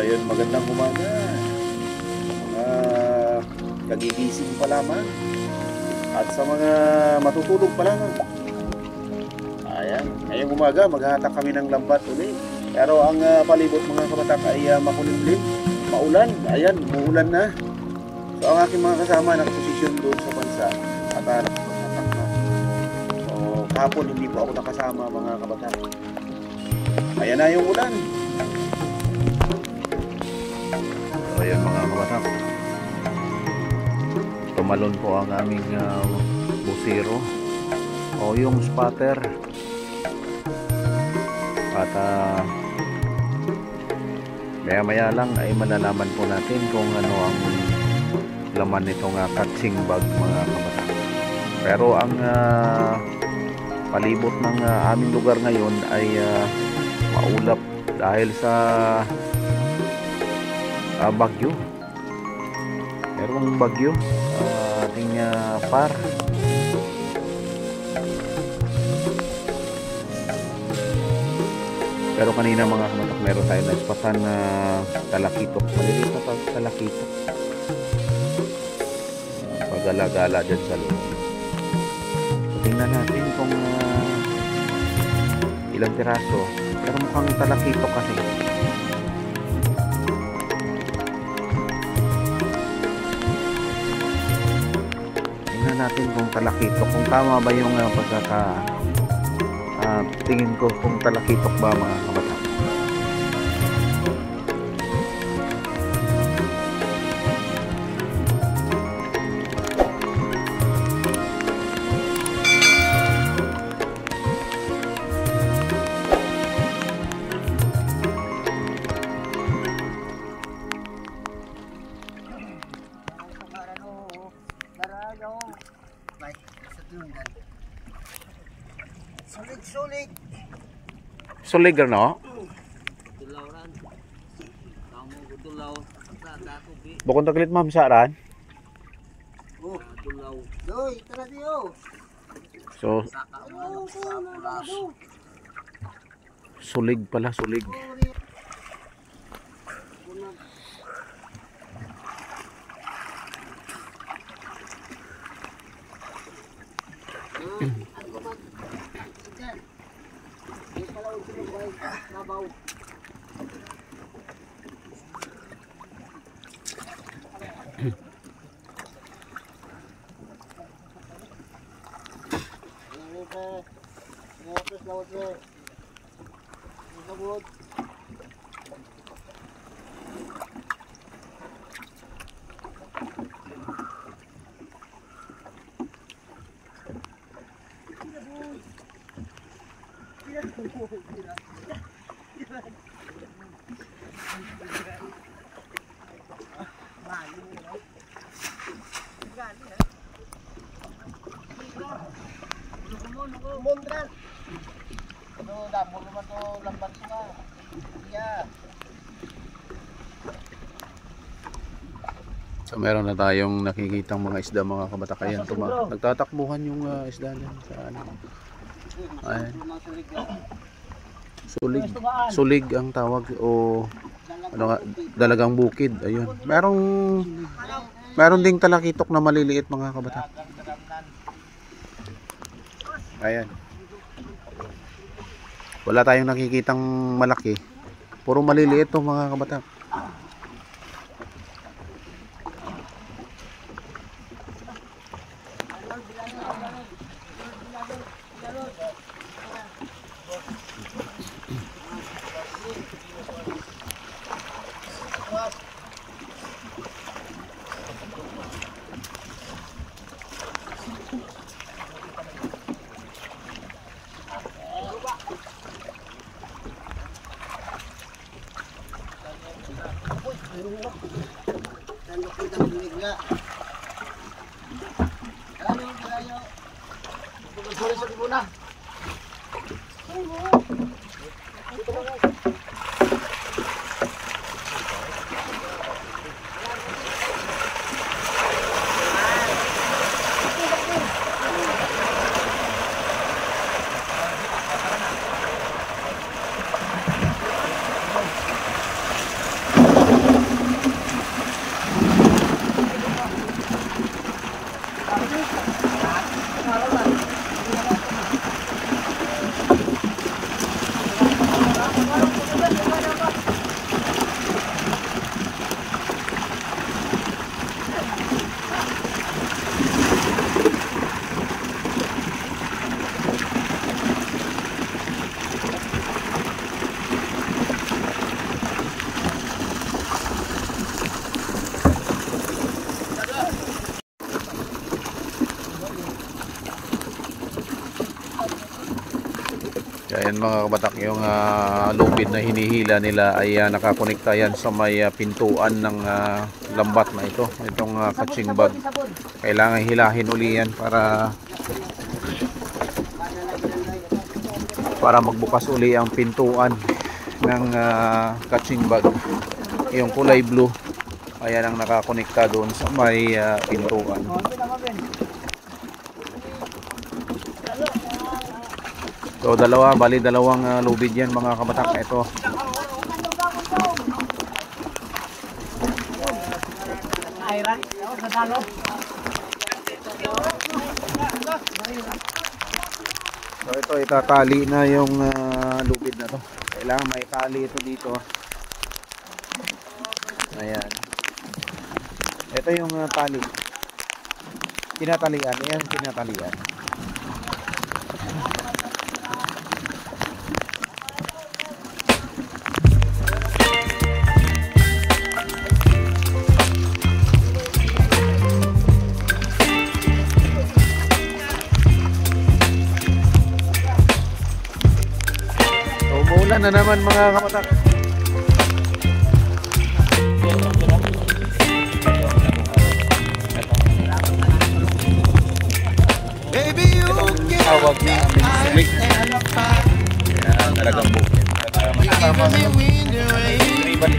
Ayun, magandang umaga. Mga kagigising pa lamang at sa mga matutulog pa lamang. Ayan, ngayong umaga maghahatak kami ng lambat ulit. Pero ang palibot mga kabatak ay makulimlim, maulan. Ayan, muulan na. So ang aking mga kasama nakaposisyon doon sa bansa at maghahatak na. So kahapon hindi po ako nakasama mga kabatak. Ayan na yung ulan. So ayan mga kabatak, tumalon po ang aming busiro o yung spotter at maya maya lang ay malalaman po natin kung ano ang laman nitong catching bag mga kabatak. Pero ang palibot ng aming lugar ngayon ay maulap dahil sa bagyo. Merong bagyo ating par. Pero kanina mga kamatak, meron tayong naispasan na talakitok, maliliit na talakitok, pagala-gala dyan sa loob. So, tingnan natin kung ilang piraso, pero mukhang talakitok kasi. Tingnan natin kung talakitok, kung tama ba yung tingin ko, kung talakitok ba mga kabataan. Sulig. Sulig no? Bukod taglit ma'am saaran. So sulig pala, sulig. So meron na tayong nakikitang mga isda mga kabatakayan. Nagtatakbuhan yung isda na sa ano. Ayan. Sulig. Sulig ang tawag o ano nga, dalagang bukid. Ayun. Meron ding talakitok na maliliit mga kabatak. Ayan. Wala tayong nakikitang malaki. Puro maliliit to mga kabatak. Ayan mga kabatak, yung lubid na hinihila nila ay nakakonekta yan sa may pintuan ng lambat na ito. Itong catching bag. Kailangan hilahin uli yan para magbukas uli ang pintuan ng catching bag. Yung kulay blue, ayan ang nakakonekta doon sa may pintuan. So dalawang lubid yan mga kabatak. Ito. So ito, itatali na yung lubid na to. Kailangan may tali ito dito. Ayan. Ito yung tali. Tinatalian. Ayan, tinatalian. Umuulan na naman mga kabatak. Tawag na aming sulik. Yan, talagang bukid. Kasama naman. Rival.